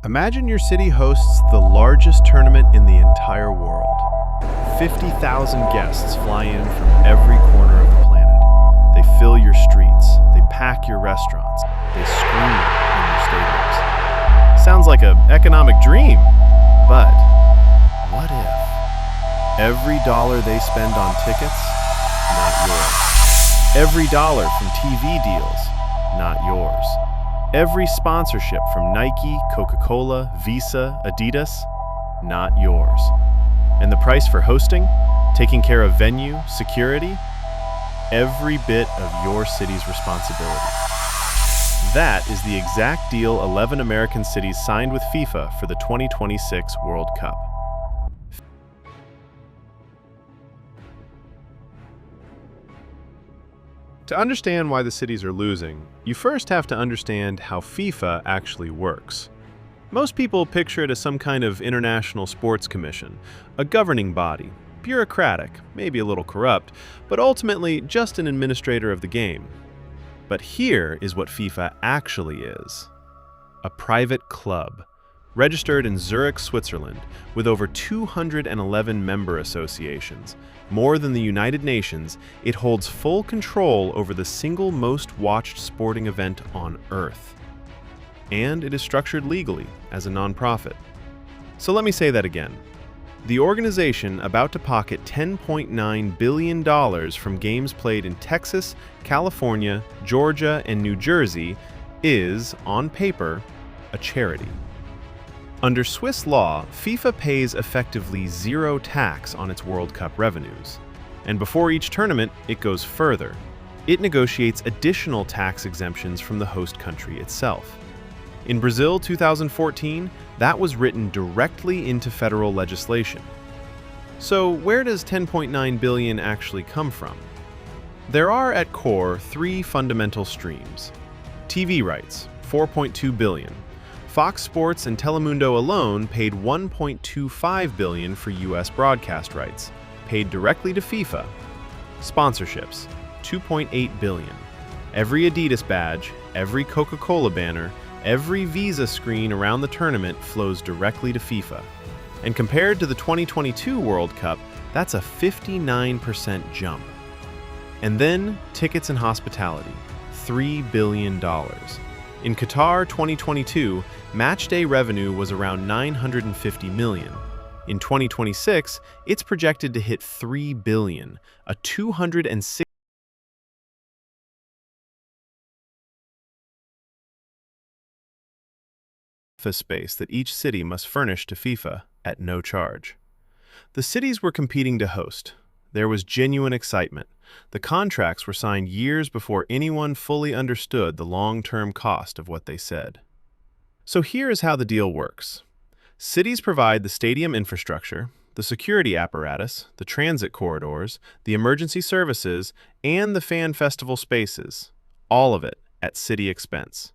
Imagine your city hosts the largest tournament in the entire world. 50,000 guests fly in from every corner of the planet. They fill your streets, they pack your restaurants, they scream in your stadiums. Sounds like an economic dream, but what if every dollar they spend on tickets, not yours? Every dollar from TV deals, not yours. Every sponsorship from Nike, Coca-Cola, Visa, Adidas, not yours. And the price for hosting, taking care of venue, security, every bit of your city's responsibility. That is the exact deal 11 American cities signed with FIFA for the 2026 World Cup. To understand why the cities are losing, you first have to understand how FIFA actually works. Most people picture it as some kind of international sports commission, a governing body, bureaucratic, maybe a little corrupt, but ultimately just an administrator of the game. But here is what FIFA actually is: a private club, registered in Zurich, Switzerland, with over 211 member associations. More than the United Nations, it holds full control over the single most watched sporting event on Earth. And it is structured legally as a nonprofit. So let me say that again. The organization about to pocket $10.9 billion from games played in Texas, California, Georgia, and New Jersey is, on paper, a charity. Under Swiss law, FIFA pays effectively zero tax on its World Cup revenues. And before each tournament, it goes further. It negotiates additional tax exemptions from the host country itself. In Brazil 2014, that was written directly into federal legislation. So where does $10.9 billion actually come from? There are at core three fundamental streams. TV rights, $4.2 billion. Fox Sports and Telemundo alone paid $1.25 billion for U.S. broadcast rights, paid directly to FIFA. Sponsorships, $2.8 billion. Every Adidas badge, every Coca-Cola banner, every Visa screen around the tournament flows directly to FIFA. And compared to the 2022 World Cup, that's a 59% jump. And then tickets and hospitality, $3 billion. In Qatar 2022, matchday revenue was around $950 million. In 2026, it's projected to hit $3 billion, a 206% space that each city must furnish to FIFA at no charge. The cities were competing to host. There was genuine excitement. The contracts were signed years before anyone fully understood the long-term cost of what they said. So here is how the deal works. Cities provide the stadium infrastructure, the security apparatus, the transit corridors, the emergency services, and the fan festival spaces, all of it at city expense.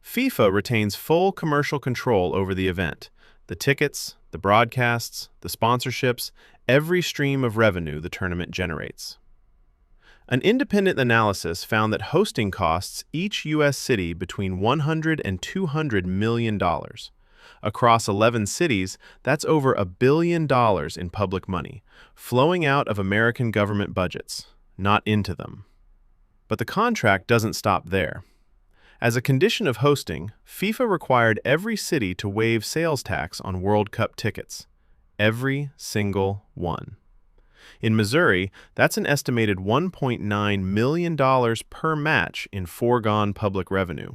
FIFA retains full commercial control over the event, the tickets, the broadcasts, the sponsorships, every stream of revenue the tournament generates. An independent analysis found that hosting costs each U.S. city between $100 and $200 million. Across 11 cities, that's over $1 billion in public money, flowing out of American government budgets, not into them. But the contract doesn't stop there. As a condition of hosting, FIFA required every city to waive sales tax on World Cup tickets. Every single one. In Missouri, that's an estimated $1.9 million per match in foregone public revenue.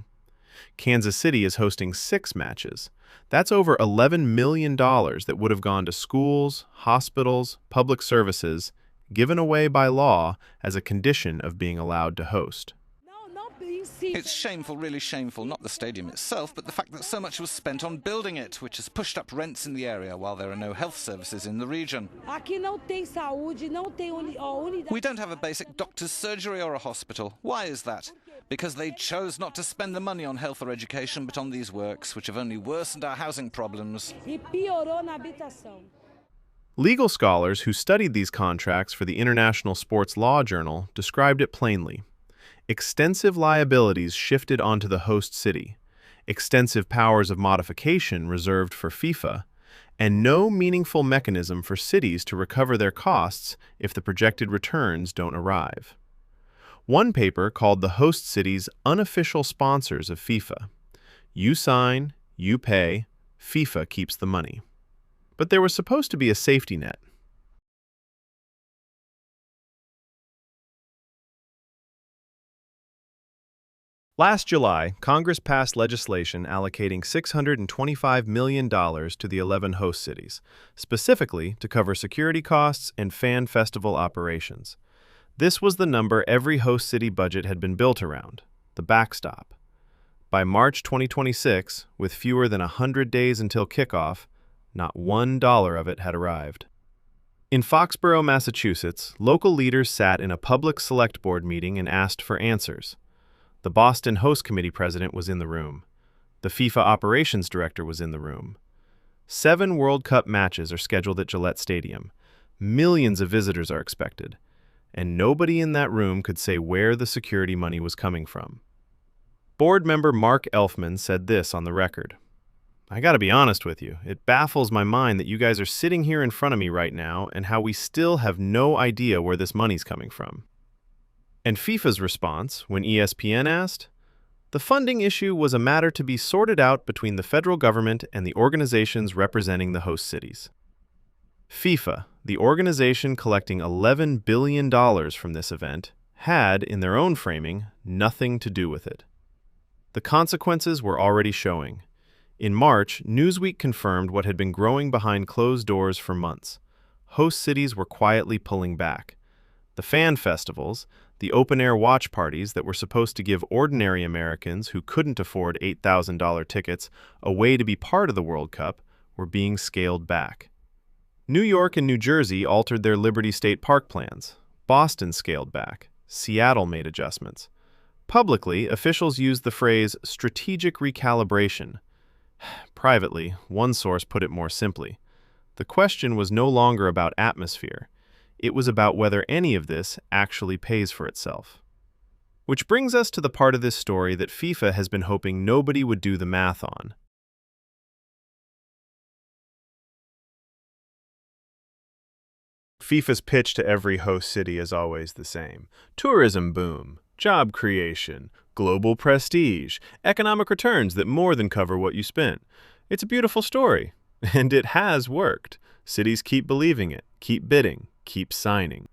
Kansas City is hosting 6 matches. That's over $11 million that would have gone to schools, hospitals, public services, given away by law as a condition of being allowed to host. It's shameful, really shameful, not the stadium itself, but the fact that so much was spent on building it, which has pushed up rents in the area while there are no health services in the region. We don't have a basic doctor's surgery or a hospital. Why is that? Because they chose not to spend the money on health or education, but on these works, which have only worsened our housing problems. Legal scholars who studied these contracts for the International Sports Law Journal described it plainly. Extensive liabilities shifted onto the host city, extensive powers of modification reserved for FIFA, and no meaningful mechanism for cities to recover their costs if the projected returns don't arrive. One paper called the host cities unofficial sponsors of FIFA. You sign, you pay, FIFA keeps the money. But there was supposed to be a safety net. Last July, Congress passed legislation allocating $625 million to the 11 host cities, specifically to cover security costs and fan festival operations. This was the number every host city budget had been built around, the backstop. By March 2026, with fewer than 100 days until kickoff, not $1 of it had arrived. In Foxborough, Massachusetts, local leaders sat in a public select board meeting and asked for answers. The Boston Host Committee president was in the room. The FIFA operations director was in the room. 7 World Cup matches are scheduled at Gillette Stadium. Millions of visitors are expected. And nobody in that room could say where the security money was coming from. Board member Mark Elfman said this on the record. I gotta be honest with you, it baffles my mind that you guys are sitting here in front of me right now and how we still have no idea where this money's coming from. And FIFA's response, when ESPN asked, the funding issue was a matter to be sorted out between the federal government and the organizations representing the host cities. FIFA, the organization collecting $11 billion from this event, had, in their own framing, nothing to do with it. The consequences were already showing. In March, Newsweek confirmed what had been growing behind closed doors for months. Host cities were quietly pulling back. The fan festivals, the open-air watch parties that were supposed to give ordinary Americans who couldn't afford $8,000 tickets a way to be part of the World Cup, were being scaled back. New York and New Jersey altered their Liberty State Park plans. Boston scaled back. Seattle made adjustments. Publicly, officials used the phrase strategic recalibration. Privately, one source put it more simply. The question was no longer about atmosphere. It was about whether any of this actually pays for itself. Which brings us to the part of this story that FIFA has been hoping nobody would do the math on. FIFA's pitch to every host city is always the same. Tourism boom, job creation, global prestige, economic returns that more than cover what you spent. It's a beautiful story, and it has worked. Cities keep believing it, keep bidding, keep signing.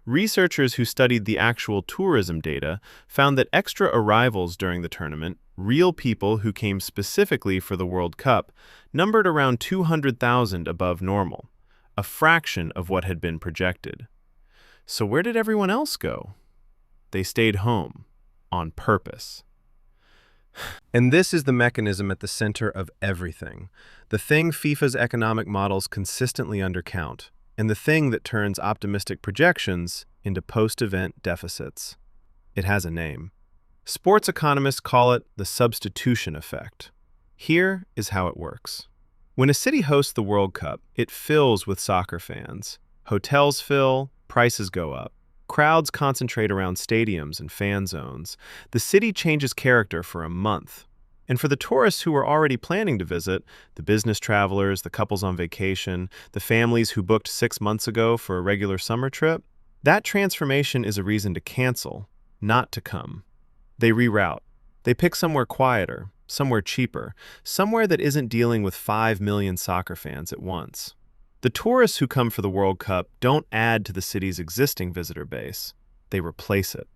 Researchers who studied the actual tourism data found that extra arrivals during the tournament, real people who came specifically for the World Cup, numbered around 200,000 above normal, a fraction of what had been projected. So where did everyone else go? They stayed home, on purpose. And this is the mechanism at the center of everything, the thing FIFA's economic models consistently undercount, and the thing that turns optimistic projections into post-event deficits. It has a name. Sports economists call it the substitution effect. Here is how it works. When a city hosts the World Cup, it fills with soccer fans. Hotels fill, prices go up. Crowds concentrate around stadiums and fan zones. The city changes character for a month. And for the tourists who are already planning to visit, the business travelers, the couples on vacation, the families who booked 6 months ago for a regular summer trip, that transformation is a reason to cancel, not to come. They reroute. They pick somewhere quieter, somewhere cheaper, somewhere that isn't dealing with 5 million soccer fans at once. The tourists who come for the World Cup don't add to the city's existing visitor base. They replace it.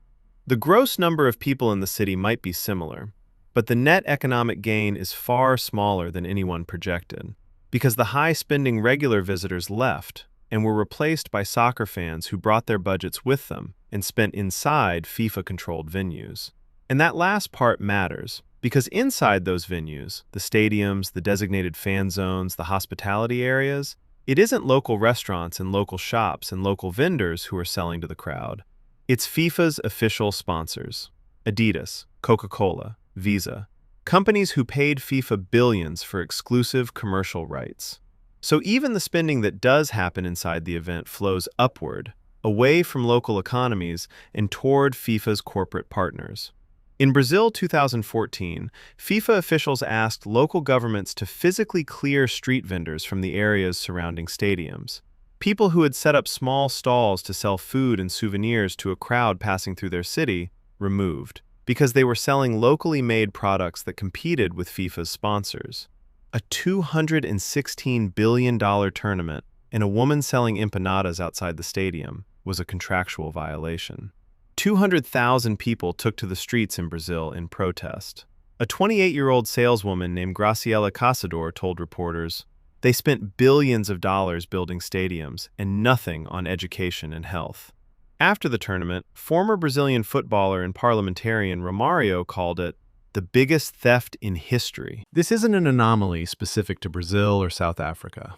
The gross number of people in the city might be similar, but the net economic gain is far smaller than anyone projected, because the high-spending regular visitors left and were replaced by soccer fans who brought their budgets with them and spent inside FIFA-controlled venues. And that last part matters, because inside those venues, the stadiums, the designated fan zones, the hospitality areas, it isn't local restaurants and local shops and local vendors who are selling to the crowd. It's FIFA's official sponsors: Adidas, Coca-Cola, Visa, companies who paid FIFA billions for exclusive commercial rights. So even the spending that does happen inside the event flows upward, away from local economies and toward FIFA's corporate partners. In Brazil 2014, FIFA officials asked local governments to physically clear street vendors from the areas surrounding stadiums. People who had set up small stalls to sell food and souvenirs to a crowd passing through their city removed, because they were selling locally made products that competed with FIFA's sponsors. A $216 billion tournament and a woman selling empanadas outside the stadium was a contractual violation. 200,000 people took to the streets in Brazil in protest. A 28-year-old saleswoman named Graciela Caçador told reporters, "They spent billions of dollars building stadiums and nothing on education and health." After the tournament, former Brazilian footballer and parliamentarian Romário called it the biggest theft in history. This isn't an anomaly specific to Brazil or South Africa.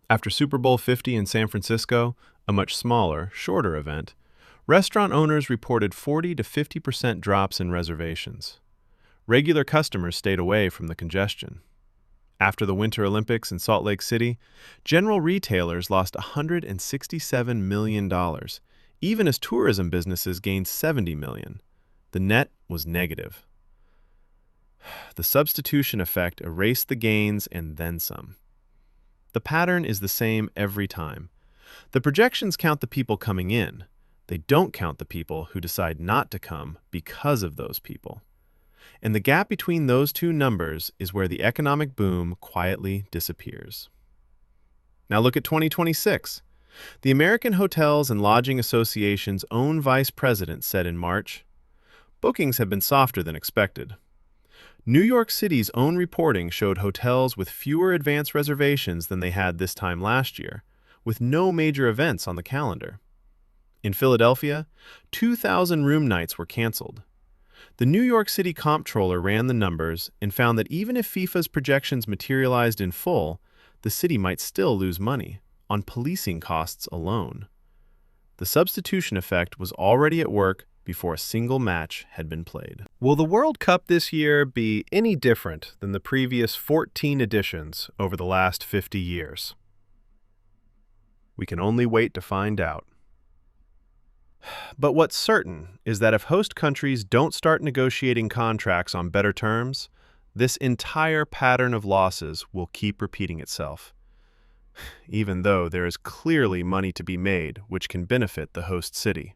After Super Bowl 50 in San Francisco, a much smaller, shorter event, restaurant owners reported 40 to 50% drops in reservations. Regular customers stayed away from the congestion. After the Winter Olympics in Salt Lake City, general retailers lost $167 million, even as tourism businesses gained $70 million. The net was negative. The substitution effect erased the gains and then some. The pattern is the same every time. The projections count the people coming in. They don't count the people who decide not to come because of those people. And the gap between those two numbers is where the economic boom quietly disappears. Now look at 2026. The American Hotels and Lodging Association's own vice president said in March, "Bookings have been softer than expected." New York City's own reporting showed hotels with fewer advance reservations than they had this time last year, with no major events on the calendar. In Philadelphia, 2,000 room nights were canceled. The New York City comptroller ran the numbers and found that even if FIFA's projections materialized in full, the city might still lose money on policing costs alone. The substitution effect was already at work before a single match had been played. Will the World Cup this year be any different than the previous 14 editions over the last 50 years? We can only wait to find out. But what's certain is that if host countries don't start negotiating contracts on better terms, this entire pattern of losses will keep repeating itself, even though there is clearly money to be made which can benefit the host city.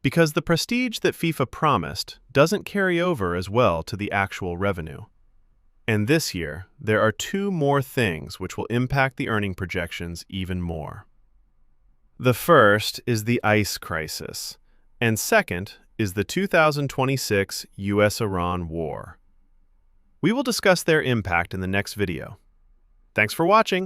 Because the prestige that FIFA promised doesn't carry over as well to the actual revenue. And this year, there are two more things which will impact the earning projections even more. The first is the ice crisis, and second is the 2026 US-Iran war. We will discuss their impact in the next video. Thanks for watching!